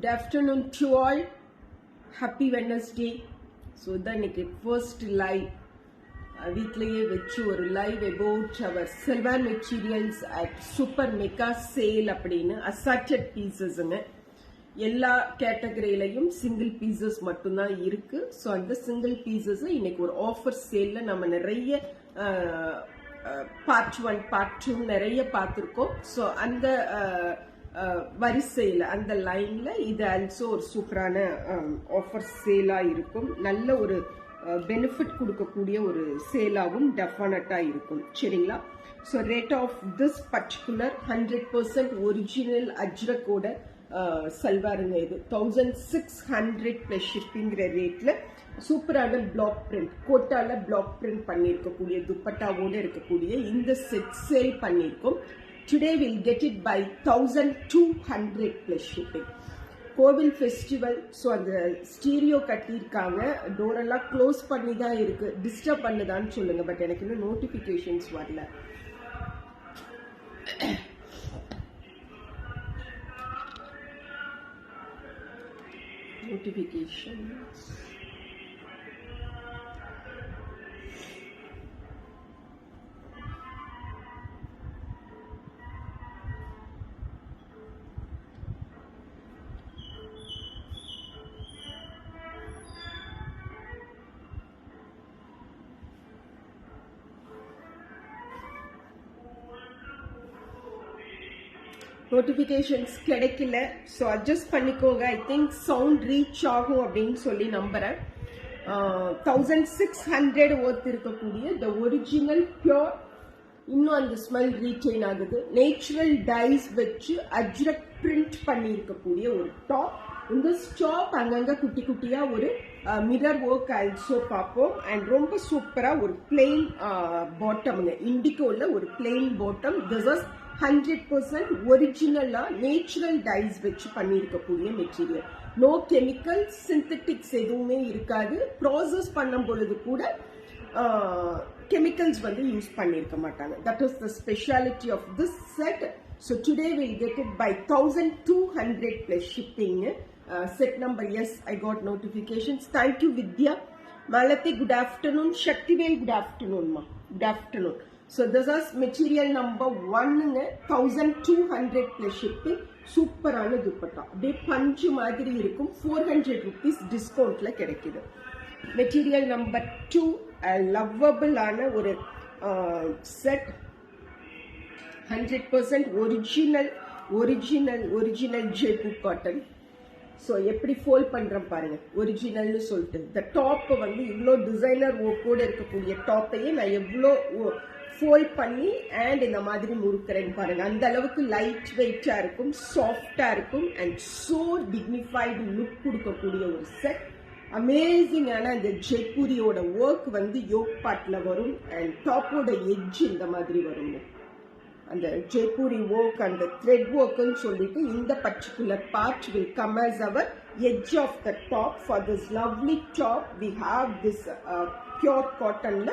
Good afternoon to all. Happy Wednesday. So then first live weekly வெச்சு ஒரு live about our Selvan materials at super mega sale அப்படின்னு assorted piecesங்க. எல்லா கேட்டகரியிலையும் single pieces மட்டும்தான் இருக்கு. So அந்த single pieces இன்னைக்கு ஒரு ஆஃபர் சேல்ல நம்ம நிறைய பார்ட் 1 பார்ட் 2 நிறைய பார்த்துருக்கோம். ஸோ அந்த வரிசையில் அந்த லைன்ல இது ஆல்சோ ஒரு சூப்பரான ஆஃபர் சேலா இருக்கும். நல்ல ஒரு பெனிஃபிட் கொடுக்கக்கூடிய ஒரு சேலாகவும் டெஃபினட்டா இருக்கும். சரிங்களா? So rate of this particular 100% original அஜ்ரக்கோட சல்வாருங்க. இது 1600 பிளஸ் ஷிப்பிங்கிற ரேட்ல சூப்பரான பிளாக் பிரிண்ட் கோட்டால பிளாக் பிரிண்ட் பண்ணிருக்கக்கூடிய துப்பட்டாவோட இருக்கக்கூடிய இந்த செட் சேல் பண்ணிருக்கோம். Today we'll get it by 1200 plus shipping. கோவில் ஃபெஸ்டிவல். ஸோ அந்த ஸ்டீரியோ கட்டியிருக்காங்க. டோரெல்லாம் க்ளோஸ் பண்ணி தான் இருக்கு. டிஸ்டர்ப் பண்ணுதான்னு சொல்லுங்க. பட் எனக்கு இன்னும் நோட்டிஃபிகேஷன்ஸ் வரல. நோட்டிஃபிகேஷன்ஸ் நோட்டிஃபிகேஷன்ஸ் கிடைக்கல. ஸோ அட்ஜஸ்ட் பண்ணிக்கோங்க. ஐ திங்க் சவுண்ட் ரீச் ஆகும் அப்படின்னு சொல்லி நம்புறேன். 1600 ஒர்த் இருக்கக்கூடிய த ஒரிஜினல் பியூர். இன்னும் அந்த ஸ்மெல் ரீட்டைன் ஆகுது. நேச்சுரல் டைஸ் வச்சு அஜ்ரக் பிரிண்ட் பண்ணி இருக்கக்கூடிய ஒரு டாப். இந்த ஸ்டாப் அங்கங்க குட்டி குட்டியா ஒரு மிரர் ஒர்க் ஆல்சோ பார்ப்போம். அண்ட் ரொம்ப சூப்பரா ஒரு பிளெயின் பாட்டம்ங்க. இண்டிகோல ஒரு பிளெயின் பாட்டம். திஸ் இஸ் 100% ஒரிஜினலா நேச்சுரல் டைஸ் வச்சு பண்ணிருக்கக்கூடிய மெட்டீரியல். நோ கெமிக்கல் சிந்தட்டிக்ஸ் எதுவுமே இருக்காது. ப்ராசஸ் பண்ணும் பொழுது கூட கெமிக்கல்ஸ் வந்து யூஸ் பண்ணிருக்க மாட்டாங்க. That is the speciality of this set. So today will get it by 1200 plus shipping. Set number yes, I got notifications. Thank you Vidya. Malathi good afternoon. Sakthivel good ஆஃப்டர்நூன்மா. Good afternoon. So this is material number 1 1200 plus shipping. சூப்பரான துப்பட்டா. அப்படியே பஞ்சு மாதிரி இருக்கும். 400 rupees டிஸ்கவுண்ட்ல கிடைக்குது. Material number 2 lovable ஆன ஒரு set. 100% original Jaipur cotton. So எப்படி ஃபோல்ட் பண்றேன் பாருங்க. ஒரிஜினல்னு சொல்லிட்டு இந்த டாப் வந்து இவ்வளோ டிசைனர் ஒர்க்கோட இருக்கக்கூடிய டாப்பையே நான் எவ்வளோ ஃபோல்ட் பண்ணி அண்ட் இந்த மாதிரி முறுக்கிறேன்னு பாருங்க. அந்த அளவுக்கு லைட் வெயிட்டா இருக்கும், சாஃப்டா இருக்கும் அண்ட் சோ டிக்னிஃபைடு லுக் கொடுக்கக்கூடிய ஒரு செட். அமேசிங்கான அந்த ஜெய்ப்பூரியோட ஒர்க் வந்து யோக் பார்ட்ல வரும் அண்ட் டாப்போட எட்ஜ் இந்த மாதிரி வரும். அந்த ஜெய்ப்பூரி ஒர்க் அந்த த்ரெட் ஒர்க்னு சொல்லிட்டு இந்த particular part will come as our edge of the top. For this lovely top we have this pure cottonல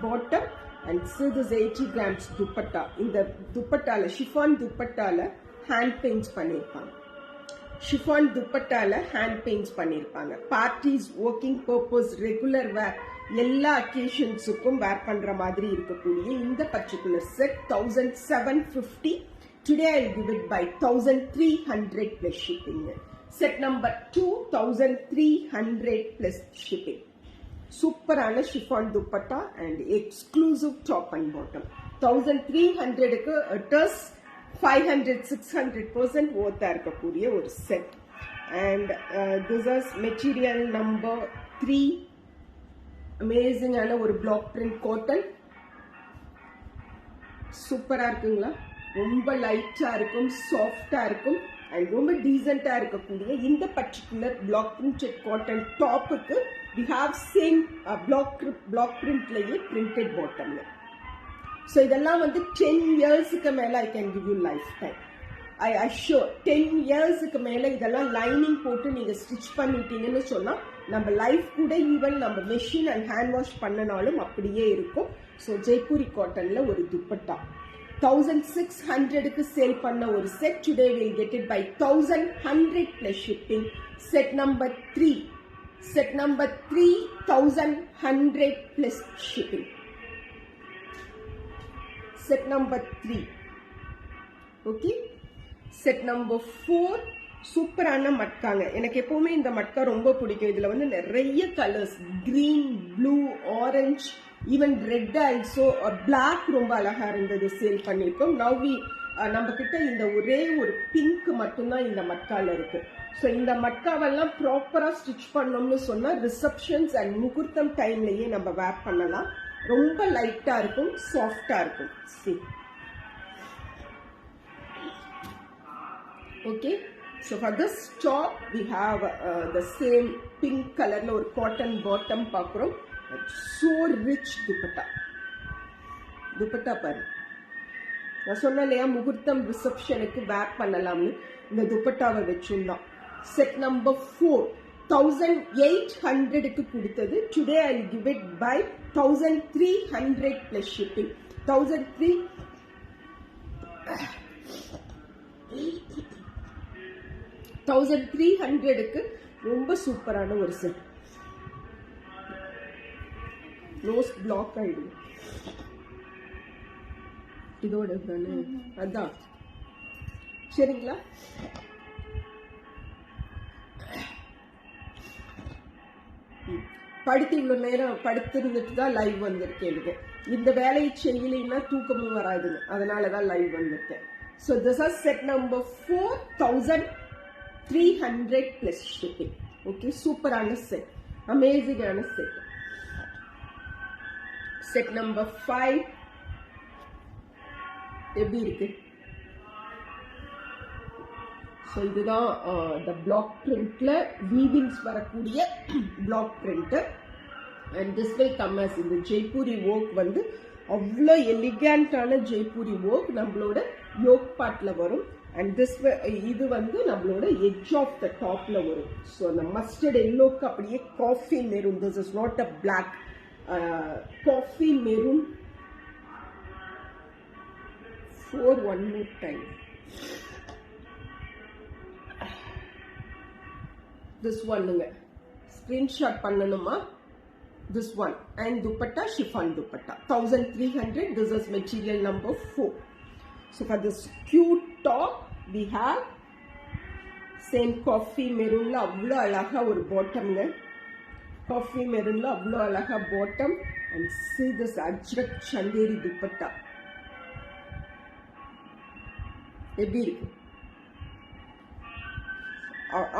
bottom and see this 80 grams dupatta. இந்த துப்பட்டால ஷிஃபான் துப்பட்டால ஹேண்ட் பெயிண்ட்ஸ் பண்ணிருப்பாங்க. ஷிஃபான் துப்பட்டால ஹேண்ட் பெயிண்ட்ஸ் பண்ணிருப்பாங்க. Parties, working purpose, regular wear எல்லா அக்கேஷன்ஸுக்கும் wear பண்ற மாதிரி இருக்கக்கூடிய இந்த particular set 1750. Today I give it by 1300 plus shipping. Set number 2 1300 plus shipping. சூப்பரான chiffon dupatta and exclusive top and bottom. 1300க்கு இட் இஸ் 500-600% ஒர்த்தா இருக்கக்கூடிய ஒரு set. And this is material number 3. அமேசிங்கான ஒரு பிளாக் பிரிண்ட் காட்டன். சூப்பரா இருக்குங்களா? ரொம்ப லைட்டா இருக்கும், சாஃப்டா இருக்கும் அண்ட் ரொம்ப டீசென்டா இருக்கக்கூடிய இந்த பர்டிகுலர் பிளாக் பிரிண்டட் காட்டன் டாப்புக்கு we have same block printலயே printed bottomல. ஸோ இதெல்லாம் வந்து 10 இயர்ஸுக்கு மேல I can give you lifetime. I assure 10 இயர்ஸுக்கு மேல இதெல்லாம் லைனிங் போட்டு நீங்க ஸ்டிச் பண்ணிட்டீங்கன்னு சொன்னா நம்ம லைஃப் கூட ஈவன் நம்ம மெஷின் அண்ட் ஹேண்ட் வாஷ் பண்ணனாலும் அப்படியே இருக்கும். ஸோ ஜெய்ப்பூரி காட்டன்ல ஒரு துப்பட்டா 1600 க்கு சேல் பண்ண ஒரு set today will get it by 1100 plus shipping. Set number 3 1100 plus shipping. Set number 3 okay. Set number 4 சூப்பரான மட்காங்க. எனக்கு எப்பவுமே இந்த மட்கா ரொம்ப பிடிக்கும். இதுல வந்து நிறைய colours, green, blue, orange, even red, also black ரொம்ப அழகா இருந்தது, சேல் பண்ணிருக்கோம். நவ் நம்ம கிட்ட இந்த ஒரே ஒரு பிங்க் மட்டும்தான் இந்த மட்கால இருக்கு. ஸோ இந்த மட்காவெல்லாம் ப்ராப்பரா ஸ்டிச் பண்ணோம்னு சொன்னா ரிசப்ஷன்ஸ் அண்ட் முகூர்த்தம் டைம்லயே நம்ம வேர் பண்ணலாம். ரொம்ப லைட்டா இருக்கும், சாஃப்டா இருக்கும். Okay, so for this top we have the same pink color la or cotton bottom paakrom. So rich dupatta paru na sonnalaya muhurtham reception ku wear pannalamnu indha dupattaava vechundha. Set number 4 1800 ku kuduthathu, today I will give it by 1300 plus shipping. 1300 க்கு ரொம்ப சூப்பரான ஒரு set. Nose black ஆயிடும் இதோட தானே, அதான் சரிங்களா. படுத்து இவ்வளவு நேரம் படுத்திருந்துட்டு தான் லைவ் வந்திருக்கேன். எனக்கு இந்த வேலையை செய்யலைன்னா தூக்கமும் வராதுங்க, அதனாலதான் லைவ் வந்திருக்கேன். So this is set number 4 1300 plus shipping. Okay, super ஆன set, amazing ஆன set. Set number 5 எப்படி இருக்கு? So இதுதான் the block printல weavings வரக்கூடிய block printer, and this will come as இந்த ஜெய்ப்பூரி work வந்து அவ்வளோ எலிகண்டான ஜெய்ப்பூரி work நம்மளோட யோக் பார்ட்ல வரும். அண்ட் திஸ் இது வந்து நம்மளோட எட்ஜ் ஆஃப் த டாப்ல வரும். ஸோ அந்த மஸ்டர்ட் எல்லோக்கு அப்படியே coffee maroon, this is not a black, coffee maroon. 4 one more time. This ஒன்னுங்க ஸ்கிரீன்ஷாட் பண்ணணுமா? This one, and dupatta chiffon dupatta 1300. This is material number 4. So for this cute top we have same coffee maroon la avlo alaga or bottom la, coffee maroon la avlo alaga bottom, and see this ajrak chanderi dupatta எப்படி இருக்கு?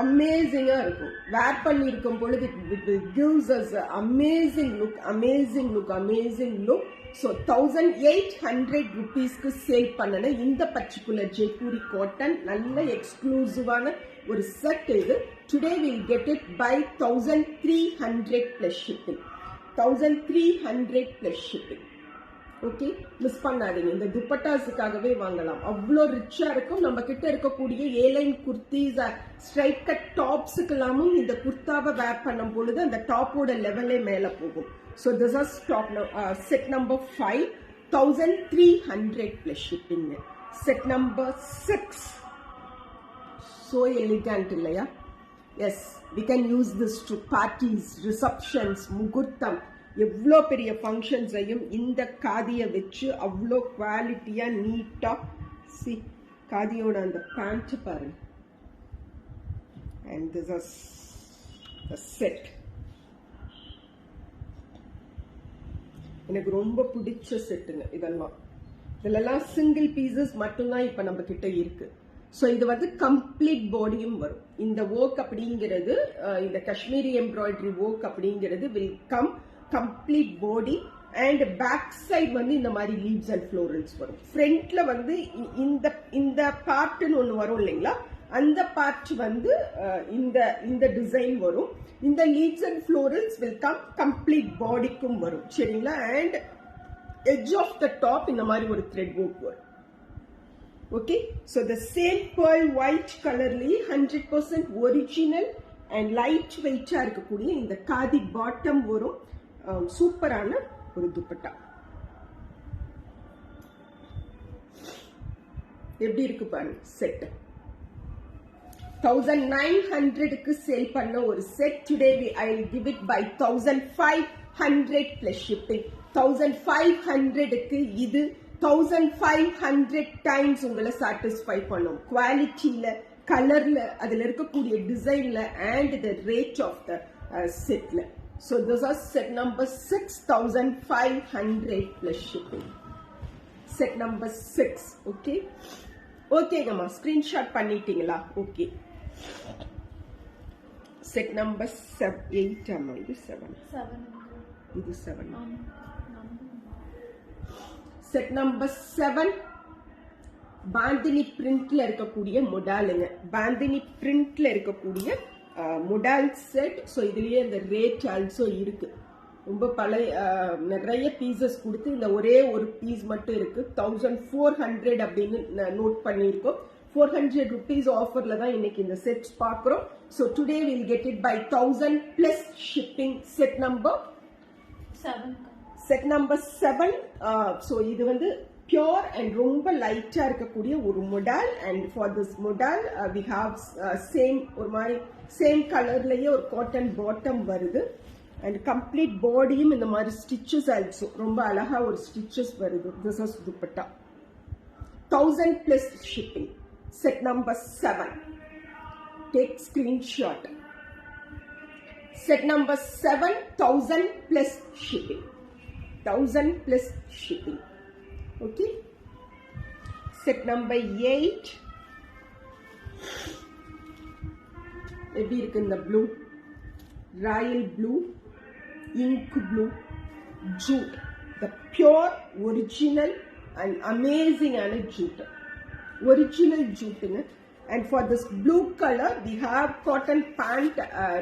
அமேசிங்கா இருக்கும். வேர் பண்ணி இருக்கும் பொழுது it gives us amazing look. So 1800 rupeesக்கு sale பண்ணன இந்த particular Jaipuri cotton நல்ல எக்ஸ்க்ளூசிவான ஒரு set இது. Today we'll get it by 1300 plus shipping. 1300 plus shipping. Okay, miss பண்ணாதீங்க. இந்த துப்பட்டாஸுக்காகவே வாங்கலாம், அவ்வளோ ரிச்சா இருக்கும். நம்ம கிட்ட இருக்கக்கூடிய ஏலைன் குர்த்திஸ், ஸ்ட்ரைட் கட் டாப்ஸுக்கு எல்லாமும் இந்த குர்த்தாவை வேர் பண்ணும் பொழுது அந்த டாப்போட லெவலே மேல போகும். So this is top set number 5 1300 plus shipping. Set number 6 so elegant இல்லையா? Yes, we can use this to parties, receptions, முகூர்த்தம், எவ்வளோ பெரிய ஃபங்க்ஷன்ஸையும் இந்த காதியை வச்சு அவ்வளோ குவாலிட்டியா நீட்டா. சி காதியோட அந்த பேண்ட் பாருங்க. And this is the set. எனக்கு ரொம்ப பிடிச்ச செட்டுங்க இதெல்லாம். இதெல்லாம் சிங்கிள் பீசஸ் மட்டும்தான் இப்ப நம்ம கிட்ட இருக்கு. ஸோ இது வந்து கம்ப்ளீட் பாடியும் வரும். இந்த ஒர்க் அப்படிங்கிறது, இந்த காஷ்மீரி எம்ப்ராய்டரி ஒர்க் அப்படிங்கிறது will come complete body. And back side வந்து இந்த மாதிரி லீவ்ஸ் அண்ட் ஃப்ளோரல்ஸ் வரும். ஃப்ரண்ட்ல வந்து இந்த பார்ட்னு ஒன்று வரும் இல்லைங்களா, அந்த பார்ட் வந்து இந்த டிசைன் வரும். இந்த leaves and florals will come complete பாடிக்கும் வரும், சரிங்களா. And edge of the top இந்த மாதிரி ஒரு த்ரெட் ஒர்க் வரும். Okay, so the same pearl white கலர்லயே 100% ஒரிஜினல் அண்ட் லைட் வெயிட்டா இருக்கக்கூடிய இந்த காதி பாட்டம் வரும். சூப்பரான ஒரு துப்பட்டா. எப்படி இருக்கு பாருங்க செட். 1900க்கு சேல் பண்ண ஒரு set today I will give it by 1500 plus shipping. 1500க்கு இது 1500 டைம்ஸ் உங்களை சாட்டிஸ்ஃபை பண்ணும். குவாலிட்டியில, கலர்ல, அதுல இருக்கக்கூடிய டிசைன்ல and the rate of the setல. So this is set number 6500 plus shipping. Set number 6. Okay. ஓகேங்கம்மா, ஸ்கிரீன்ஷாட் பண்ணிட்டீங்களா? ஓகே. செட் நம்பர் 8 அம்மா, இது 7 இது 7. செட் நம்பர் 7 பாந்தினி பிரிண்ட்ல இருக்கக்கூடிய மொடாலுங்க. பாந்தினி பிரிண்ட்ல இருக்கக்கூடிய மொடால் செட். ஸோ இதுலயே இந்த ரேட் ஆல்சோ இருக்கு. ரொம்ப பழைய நிறைய பீசஸ் கொடுத்து இந்த ஒரே ஒரு பீஸ் மட்டும் இருக்கு. 1400 அப்படின்னு நோட் பண்ணியிருக்கோம். 400 rupees ஆஃபர்ல தான் இன்னைக்கு இந்த செட் பார்க்குறோம். So today will get it by 1000 plus shipping. Set number 7. So இது வந்து பியோர் அண்ட் ரொம்ப லைட்டா இருக்கக்கூடிய ஒரு modal. And for this modal we have same ஒரு மாதிரி சேம் கலர்லயே ஒரு காட்டன் பாட்டம் வருது. அண்ட் கம்ப்ளீட் பாடியும் இந்த மாதிரி ஸ்டிச்சஸ் ஆல்சோ ரொம்ப அழகா ஒரு ஸ்டிச்சஸ் வருது. This is dupatta. 1000 plus shipping. Set number 7. Take screenshot. Set number 7, 1000 plus shipping. 1000 plus shipping. Okay. Set number 8. எப்படி இருக்கு இந்த blue? Royal blue, ink blue, jute, the pure original and amazing jute, original jute. And for this blue color we have cotton pant,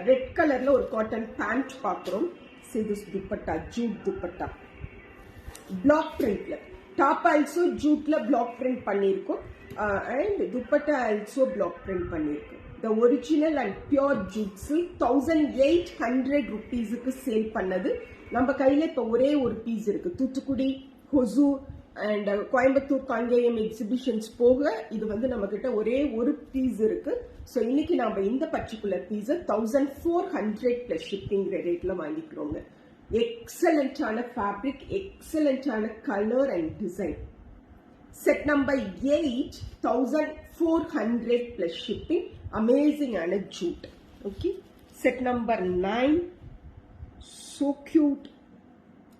red color la or cotton pant paakrom. See this dupatta, jute dupatta, block print la top also jute la block print pannirkom, and dupatta also block print pannirkom. The original and pure jute silk 1800 rupees க்கு sale பண்ணது. நம்ம கையில இப்ப ஒரே ஒரு piece இருக்கு. Thoothukudi, Hosur and Coimbatore, Kangeyam exhibitions போக இது வந்து நம்ம கிட்ட ஒரே ஒரு பீஸ் இருக்கு. ஸோ இன்னைக்கு நம்ம இந்த பர்டிகுலர் பீஸை 1400 பிளஸ் ஷிப்பிங் ரேட்ல வாங்கிக்கிறோங்க. எக்ஸலண்டான ஃபேப்ரிக், எக்ஸலண்டான colour and design. Set number 8, 1400 plus shipping. Amazing and a jute. Okay. Set number 9. So cute.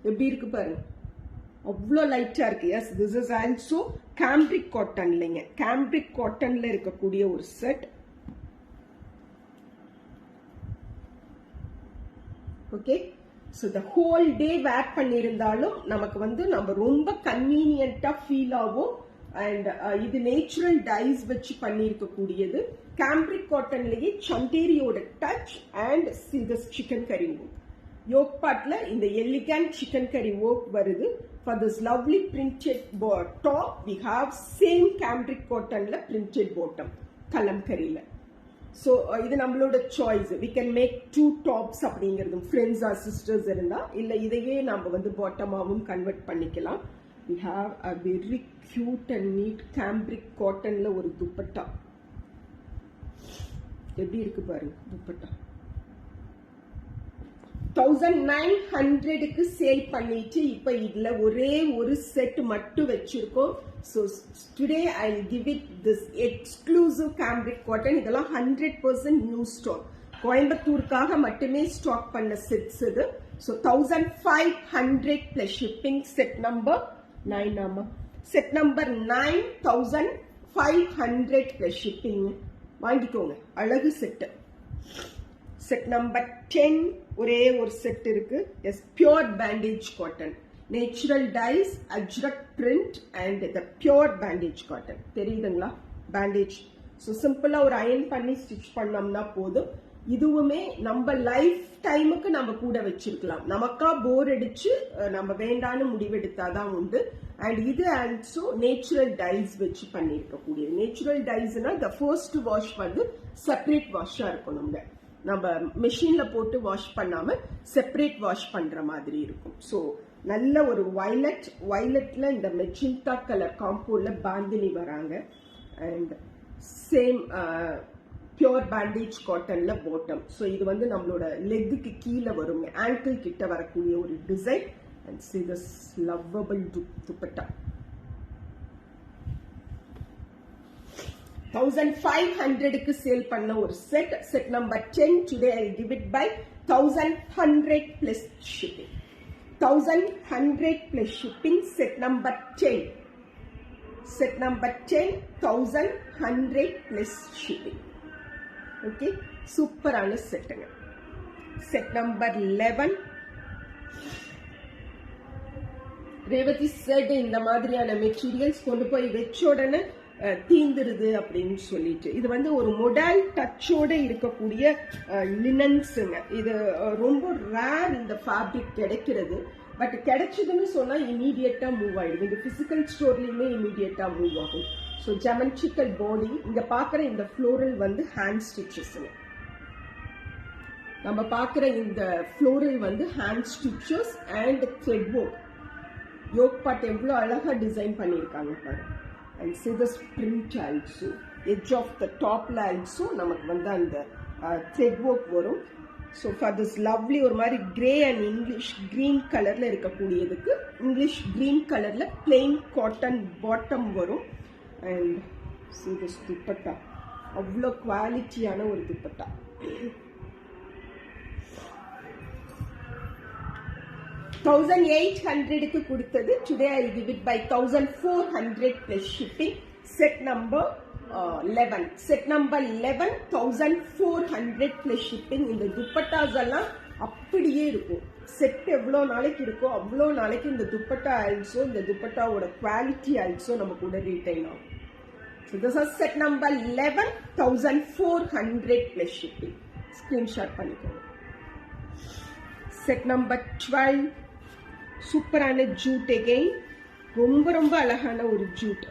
எப்படி இருக்கு பாருங்க, அவ்வளோ லைட்டா இருக்கு. Yes, this is also cambric cotton இல்லைங்க, கேம்பிரிக் காட்டன்ல இருக்கக்கூடிய ஒரு set. Okay. So the whole day wear பண்ணியிருந்தாலும் நமக்கு வந்து நம்ம ரொம்ப கன்வீனியன்டா ஃபீல் ஆகும். அண்ட் இது நேச்சுரல் டைஸ் வச்சு பண்ணியிருக்கக்கூடியது. கேம்பிரிக் காட்டன்லயே சந்தேரியோட டச் அண்ட் சிதஸ் சிக்கன் கரி ஒர்க். யோக் பார்ட்ல இந்த எலிகன்ட் சிக்கன் கரி ஒர்க் வருது. For this lovely printed top we have same cambric காட்டன்ல பிரிண்டட் பாட்டம் கலம்கரியில. ஸோ இது நம்மளோட choice. We can make 2 tops அப்படிங்கிறது ஃப்ரெண்ட்ஸ் ஆர் சிஸ்டர்ஸ் இருந்தா, இல்ல இதையே நம்ம வந்து பாட்டமாவும் கன்வெர்ட் பண்ணிக்கலாம். We have a very cute and neat cambric காட்டன்ல ஒரு துப்பட்டா. எப்படி இருக்கு பாருங்க துப்பட்டா. 1900க்கு சேல் பண்ணிட்டு இப்ப இதுல ஒரே ஒரு செட் மட்டும் வச்சிருக்கோம். So today I'll give it this exclusive cambric cotton. இதெல்லாம் 100% new stock. கோயம்புத்தூருக்காக மட்டுமே ஸ்டாக் பண்ண செட்ஸ் இது. So 1500 plus shipping. Set number 9 ஆமா. Set number 9, 1500 plus shipping. வாங்கிக்கோங்க, அழகு செட். Set number 10 ஒரே ஒரு செட் இருக்கு. Yes, pure bandhej cotton, natural dyes, Ajrakh print and the pure bandhej cotton. தெரியுதுங்களா பேண்டேஜ்? ஸோ சிம்பிளா ஒரு அயன் பண்ணி ஸ்டிச் பண்ணோம்னா போதும். இதுவுமே நம்ம லைஃப் டைமுக்கு நம்ம கூட வச்சிருக்கலாம். நமக்கா போர் அடிச்சு நம்ம வேண்டான்னு முடிவெடுத்தாதான் உண்டு. அண்ட் இது ஆல்சோ நேச்சுரல் டைஸ் வச்சு பண்ணிருக்கக்கூடியது. நேச்சுரல் டைஸ்னா த ஃபர்ஸ்ட் வாஷ் வந்து செப்பரேட் வாஷா இருக்கணுங்க. நம்ம மெஷின்ல போட்டு வாஷ் பண்ணாம செப்பரேட் வாஷ் பண்ற மாதிரி இருக்கும். ஸோ நல்ல ஒரு வயலட்ல இந்த மெஜெண்டா கலர் காம்போல பாந்தினி வராங்க. அண்ட் சேம் பியூர் பேண்டேஜ் காட்டன்ல பாட்டம். ஸோ இது வந்து நம்மளோட லெக்குக்கு கீழே வரும், ஆங்கிள் கிட்ட வரக்கூடிய ஒரு design. And see this lovable dupatta. 1500க்கு சேல் பண்ண ஒரு set number 10. Today I give it by 1100 plus shipping. 1100 plus shipping. Set number 10. Set number 10, 1100 plus shipping. Okay, சூப்பரான செட்டுங்க. Set number 11. ரேவதி செட் இந்த மாதிரியான மெட்டீரியல்ஸ் கொண்டு போய் வச்ச உடனே தீந்துருது அப்படின்னு சொல்லிட்டு, இது வந்து ஒரு மொடல் டச்சோட இருக்கக்கூடிய லினன்ஸுங்க. இது ரொம்ப ரேர் இந்த ஃபேப்ரிக் கிடைக்கிறது. பட் கிடைச்சதுன்னு சொன்னா இமீடியட்டா மூவ் ஆயிடும். இது பிசிக்கல் ஸ்டோர்லயுமே இமீடியட்டா மூவ் ஆகும். ஸோ ஜெமெட்ரிக்கல் பாடி. இங்க பாக்குற இந்த ஃப்ளோரல் வந்து ஹேண்ட் ஸ்டிச்சஸ்ங்க. நம்ம பாக்குற இந்த ஃப்ளோரல் வந்து hand stitches and thread work. Yoke part எவ்வளோ அழகா டிசைன் பண்ணியிருக்காங்க பாருங்க. And see this print also. Edge of the topல also நமக்கு வந்து அந்த த்ரெட் ஒர்க் வரும். ஸோ ஃபார் திஸ் லவ்லி ஒரு மாதிரி கிரே அண்ட் இங்கிலீஷ் கிரீன் கலர்ல இருக்கக்கூடியதுக்கு இங்கிலீஷ் கிரீன் கலர்ல பிளெயின் காட்டன் பாட்டம் வரும். அண்ட் see this துப்பட்டா, அவ்வளோ குவாலிட்டியான ஒரு துப்பட்டா. $1,800க்கு கொடுத்தது. Today I give it by 1400 plus shipping. Set number 11. Set number 11, 1400 plus shipping. இந்த துப்பட்டாஸ் எல்லாம் அப்படியே இருக்கும். செட் எவ்வளோ நாளைக்கு இருக்கோ அவ்வளோ நாளைக்கு இந்த துப்பட்டா ஆல்சோ, இந்த துப்பட்டாவோட குவாலிட்டி ஆல்சோ நம்ம கூட ரீட்டைன் ஆகும். So this is set number 11, 1400 plus shipping. Screenshot பண்ணிக்கோங்க. Set number 12. சூப்பரான ஜூட். அகைன் ரொம்ப ரொம்ப அழகான ஒரு ஜூட்.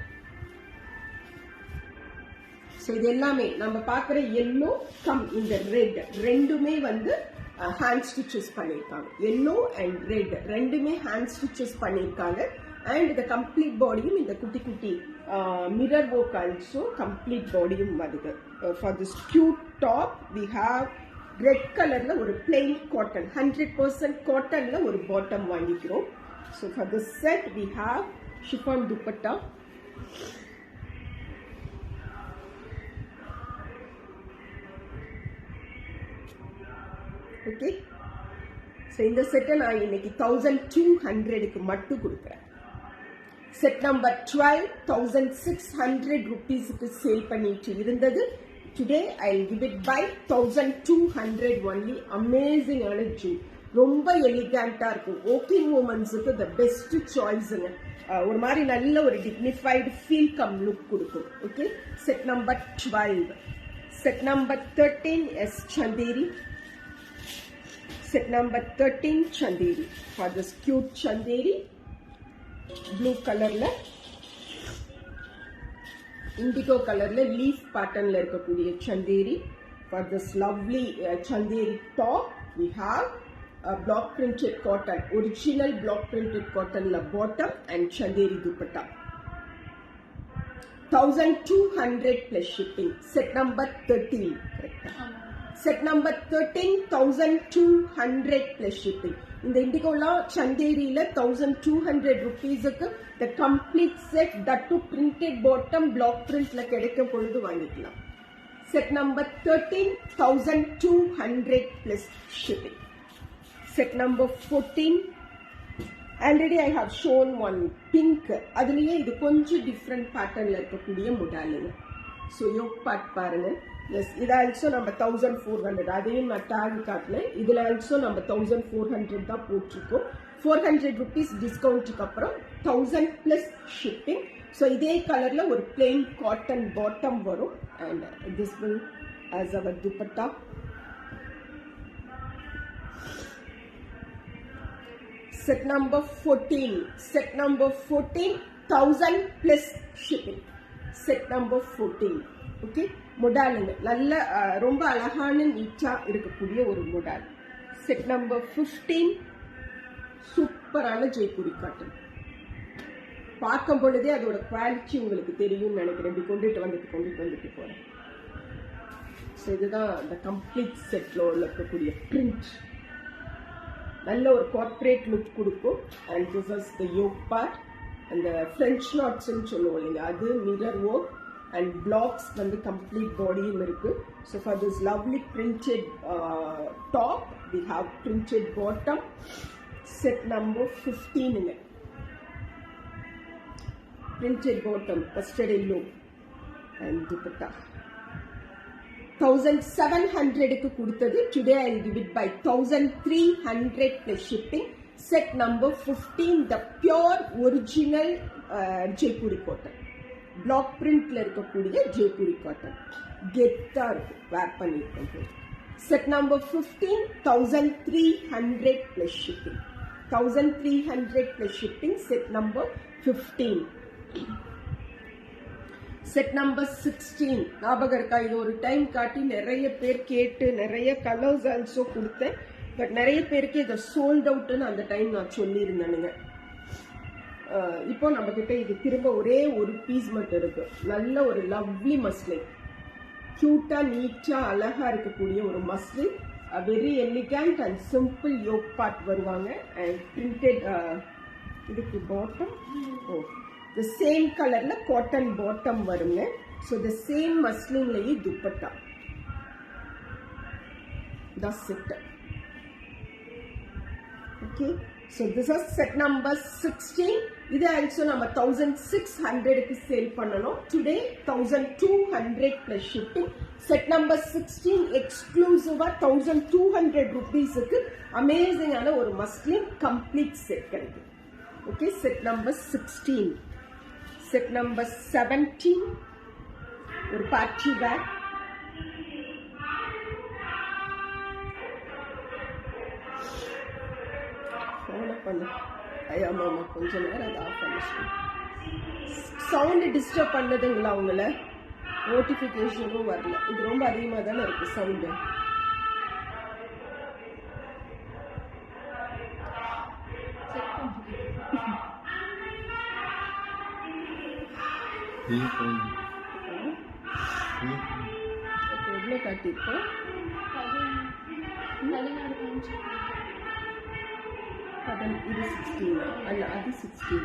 ஸோ இது எல்லாமே நம்ம பார்க்குற எல்லோ கம் இந்த ரெட் ரெண்டுமே வந்து ஹேண்ட் ஸ்டிச்சஸ் பண்ணியிருக்காங்க. எல்லோ அண்ட் ரெட் ரெண்டுமே ஹேண்ட் ஸ்டிச்சஸ் பண்ணியிருக்காங்க. அண்ட் இந்த கம்ப்ளீட் பாடியும் இந்த குட்டி குட்டி மிரர் ஒர்க் ஆல்சோ கம்ப்ளீட் பாடியும் வருது. For this cute top we have red கலர்ல ஒரு பிளெயின் காட்டன் 100% காட்டன்ல ஒரு பாட்டம் வாங்கிக்கிறோம். So for this set we have chiffon dupatta. Okay, so இந்த செட்டை நான் இன்னைக்கு 1200க்கு மட்டும் கொடுக்குறேன். செட் நம்பர் 12, 1600 rupeesக்கு சேல் பண்ணிட்டு இருந்தது. Today I'll give it by 1200 only. Amazing ஆன ஜூட், ரொம்ப எலிகண்டா இருக்கும். ஒர்க்கிங் உமன்ஸுக்கு த பெஸ்ட் சாய்ஸ்ங்க. ஒரு மாதிரி நல்ல ஒரு டிக்னிஃபைடு ஃபீல் கம் லுக் கொடுக்கும். Okay, set number 12. Set number 13 is Chanderi. Set number 13 Chanderi. For this cute Chanderi blue கலர்ல இண்டிகோ கலர்ல லீஃப் பேட்டர்ன்ல இருக்கக்கூடிய Chanderi. For this lovely Chanderi top we have block printed cotton, original block printed காட்டன்ல bottom and Chanderi dupatta. 1200 plus shipping. Set number 13 கரெக்டா? Set number 13, 1200 plus shipping. இந்த இண்டிகோலாம் சந்தேரியில 1200 rupeesக்கு the complete set, that to printed bottom block printல கிடைக்கும் பொழுது வாங்கிக்கலாம். Set number 13, 1200 plus shipping. Set number 14. Already I have shown one pink. அதுலயே இது கொஞ்சம் different பேட்டர்ன்ல இருக்கக்கூடிய முடாலுங்க. ஸோ யோக் பார்ட் பாருங்க. எஸ், இது ஆல்சோ நம்ம 1400. அதையும் நான் டேக் காட்டல. இதுல ஆல்சோ நம்ம 1400 தான் போட்டிருக்கோம். 400 rupees டிஸ்கவுண்ட்டுக்கு அப்புறம் 1000 plus shipping. ஸோ இதே கலர்ல ஒரு பிளெயின் காட்டன் பாட்டம் வரும். And this will has our dupatta. Set number 14. Set number 14, 1000 plus shipping. Set number 14. Okay, மொடாலுங்க நல்ல ரொம்ப அழகான நீட்டா இருக்கக்கூடிய ஒரு மொடால். செட் நம்பர் 15 சூப்பரான ஜெய்ப்பூரி காட்டன். பார்க்கும் பொழுதே அதோட குவாலிட்டி உங்களுக்கு தெரியும்னு நினைக்கிறேன். இப்படி கொண்டுட்டு வந்துட்டு போறேன். ஸோ இதுதான் அந்த கம்ப்ளீட் செட்ல இருக்கக்கூடிய பிரிண்ட். நல்ல ஒரு கார்பரேட் லுக் கொடுக்கும். And this is the yoke part. அந்த ஃப்ரெஞ்ச் நாட்ஸ்ன்னு சொல்லுவோம் இல்லைங்க, அது மிரர் ஒர்க் அண்ட் பிளாக்ஸ் வந்து கம்ப்ளீட் பாடியும் இருக்கு. So for this lovely printed top we have printed bottom. Set number 15ங்க. printed bottom, mustard yellow and dupatta. 1700 க்கு கொடுத்தது. Today I will give it by 1300 plus shipping. Set number 15, the pure original Jaipuri cotton. Block print ல இருக்கக்கூடிய Jaipuri cotton. கெத்தா இருக்கு வேர் பண்ணிருக்கோம். Set number 15, 1300 plus shipping. 1300 plus shipping. Set number 15. Set number 16 ஞாபகம் இருக்கா? இது ஒரு டைம் காட்டி நிறைய பேர் கேட்டு நிறைய கலர்ஸ் ஆல்சோ கொடுத்தேன். பட் நிறைய பேருக்கு இதை சோல்ட் அவுட்னு அந்த டைம் நான் சொல்லியிருந்தேனுங்க. இப்போ நம்ம கிட்ட இது திரும்ப ஒரே ஒரு பீஸ் மட்டும் இருக்கு. நல்ல ஒரு லவ்லி மஸ்லின், கியூட்டா நீட்டா அழகா இருக்கக்கூடிய ஒரு muslin. Very elegant and simple yoke part வருவாங்க. அண்ட் பிரிண்டட் இதுக்கு பாட்டம் the same colorல cotton bottom வருங்க. So the same muslinலயே dupatta. That's it. Okay. So this is set number 16. இது also நம்ம 1600 க்கு சேல் பண்ணனும். Today 1200 plus shipping. Set number 16 exclusive 1200 rupees க்கு amazing ஆன ஒரு muslin complete set கிடைக்கும். Okay, set number 16. Set number 17, ஒரு party bag. ஐயா மாமா கொஞ்ச நேரம் அதை ஆஃப் பண்ண சவுண்ட் டிஸ்டர்ப் பண்ணதுங்களா உங்களை? நோட்டிஃபிகேஷனும் வரல. இது ரொம்ப அதிகமாக தானே இருக்கு சவுண்டு. எவ்வளோ காட்டியிருக்கோம்? இது 16 அல்ல, அது 16.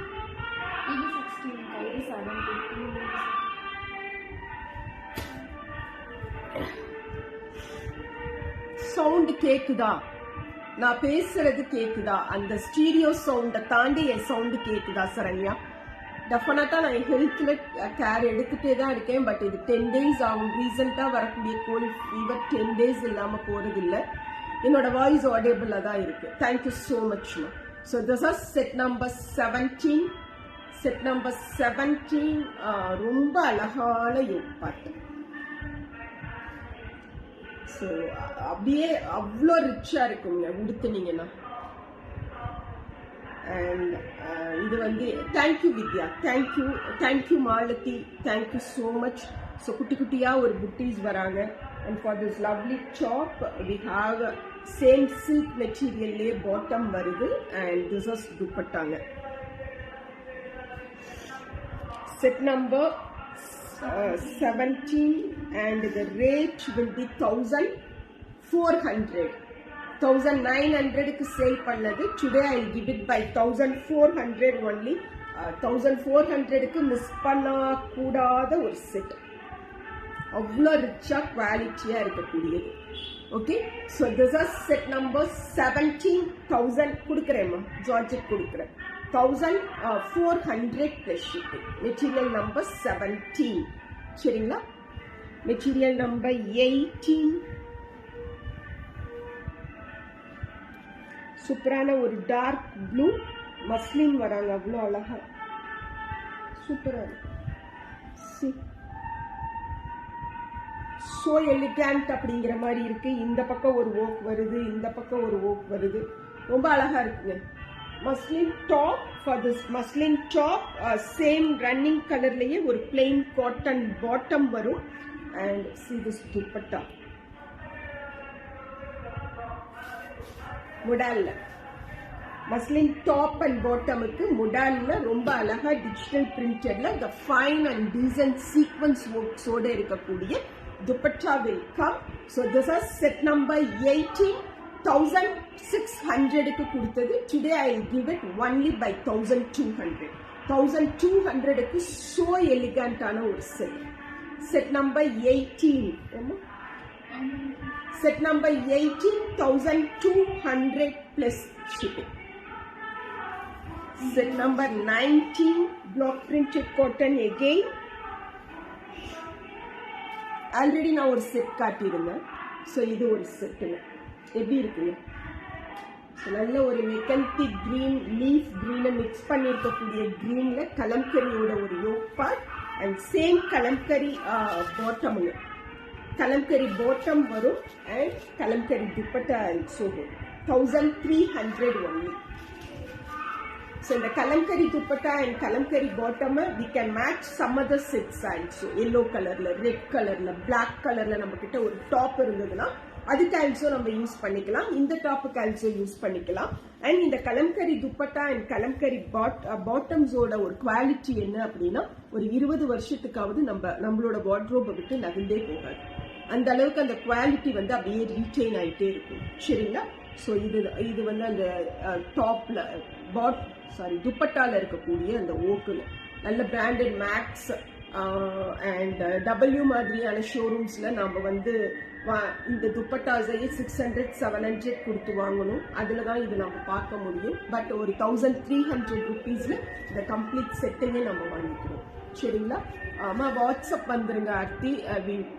இது 16 இது 17. சவுண்ட் கேக்குதா? நான் பேசுறது கேக்குதா? அந்த ஸ்டீரியோ சவுண்டை தாண்டி என் சவுண்டு கேக்குதா சரண்யா? டெஃபினட்டா நான் என் ஹெல்த்ல கேர் எடுத்துட்டே தான் இருக்கேன். பட் இது 10 days ஆகும். ரீசெண்டா வரக்கூடிய கோல்ட் ஃபீவர் 10 days இல்லாம போறது இல்லை. என்னோட வாய்ஸ் ஆடியபிளா தான் இருக்கு. Thank you so much. So this is set number 17. Set number 17 ரொம்ப அழகான யோக் பார்ட். ஸோ அப்படியே அவ்வளோ ரிச்சா இருக்குங்க உடுத்துனீங்கன்னா. அண்ட் இது வந்து thank you Vidya, thank you Malathi, thank you so much. So குட்டி குட்டியாக ஒரு புட்டீஸ் வராங்க. And for this lovely top we have same silk மெட்டீரியல்லே பாட்டம் வருது. அண்ட் திஸ் இஸ் துப்பட்டாங்க. Set number 17 and the rate will be 1400. 1900 க்கு சேல் பண்ணது. Today I will give it by 1400 only. 1400 க்கு மிஸ் பண்ண கூடாத ஒரு செட். அவ்வளோ ரிச்சா குவாலிட்டியா இருக்கக்கூடியது. Okay, so this is set number 17. 1000 கொடுக்குறேம்மா, ஜார்ஜெட் கொடுக்குறேன். 1400 plus shipping. Material number 17. சரிங்களா? Material number 18. சூப்பரான ஒரு டார்க் ப்ளூ மஸ்லின் வராங்க. அவ்வளோ அழகா சூப்பரா இருக்கு. சோ எலிகண்ட் அப்படிங்கிற மாதிரி இருக்கு. இந்த பக்கம் ஒரு ஒர்க் வருது, இந்த பக்கம் ஒரு ஒர்க் வருது. ரொம்ப அழகா இருக்குங்க. Muslin top. For this muslin top same running கலர்லயே ஒரு பிளெயின் காட்டன் பாட்டம் வரும். And see this dupatta. Muslin top and பாட்டமுக்கு முடான்ல ரொம்ப அழகா டிஜிட்டல் பிரிண்டட்ல the fine and decent sequence works ஓட இருக்கக்கூடிய dupatta will come. So this is set number 18. 1600 க்கு கொடுத்தது. Today I will give it only by 1200. 1200 க்கு so elegant ஆன ஒரு set. Set number 18. Set number 18, 1200 plus shipping. Set number 19, block printed cotton again. Already நான் ஒரு set காட்டியிருந்தேன். So இது ஒரு செட்டுங்க. எப்படி இருக்குங்க? நல்ல ஒரு மெக்கன்டிக் கிரீன், லீஃப் கிரீனை மிக்ஸ் பண்ணியிருக்கக்கூடிய கிரீன்ல கலம்கரியோட ஒரு yoke part and same kalamkari பாட்டமுங்க. கலம்கரி பாட்டம் வரும் அண்ட் கலம்கரி துப்பட்டா ஆல்சோ வரும். 1300 only. So இந்த kalamkari dupatta and kalamkari bottom we can match some other sets also. yellow கலர்ல, ரெட் கலர்ல, பிளாக் கலர்ல நம்ம கிட்ட ஒரு டாப் இருந்ததுன்னா அதுக்கு ஆல்சோ நம்ம யூஸ் பண்ணிக்கலாம். இந்த டாப்புக்கு ஆல்சோ யூஸ் பண்ணிக்கலாம். அண்ட் இந்த கலம்கரி துப்பட்டா அண்ட் கலம்கரி பாட்டம்ஸோட ஒரு குவாலிட்டி என்ன அப்படின்னா ஒரு 20 வருஷத்துக்காவது நம்மளோட வார்ட்ரோபை விட்டு நகர்ந்தே போகாது. அந்த அளவுக்கு அந்த குவாலிட்டி வந்து அப்படியே ரீட்டைன் ஆயிட்டே இருக்கும். சரிங்களா? ஸோ இது வந்து அந்த டாப்ல துப்பட்டால இருக்கக்கூடிய அந்த ஓக்குல நல்ல பிராண்டட் மேக்ஸ் அண்ட் டபிள்யூ மாதிரியான ஷோரூம்ஸ்ல நாம வந்து இந்த துப்பட்டாஸையே 600 700 கொடுத்து வாங்கணும். அதுல தான் இது நம்ம பார்க்க முடியும். பட் ஒரு 1300 rupeesல இந்த கம்ப்ளீட் செட்டையே நம்ம வாங்கிக்கிறோம். சரிங்களா? ஆமா, வாட்ஸ்அப் வந்துருங்க Aarthi.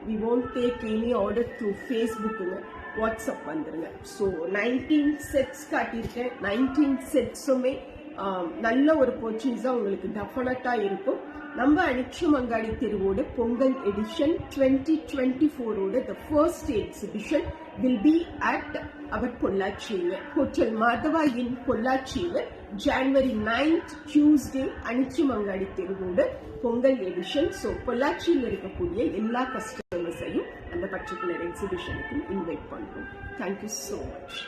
We won't take any order through Facebookங்க. வாட்ஸ்அப் வந்துருங்க. ஸோ 19 செட்ஸ் காட்டியிருக்கேன். 19 செட்ஸுமே நல்ல ஒரு பர்ச்சேஸா உங்களுக்கு டெஃபினட்டா இருக்கும். நம்ம அனிச்சமங்காடி தெருவோட பொங்கல் எடிஷன் 2024ஓட the first exhibition will be at our பொள்ளாச்சியில ஹோட்டல் மாதவா இன் பொள்ளாச்சியில January 9th Tuesday அனிச்சமங்காடி தெருவோட பொங்கல் எடிஷன். ஸோ பொள்ளாச்சியில் இருக்கக்கூடிய எல்லா கஸ்டமர்ஸையும் அந்த பர்டிகுலர் எக்ஸிபிஷனுக்கு இன்வைட் பண்றோம். Thank you so much.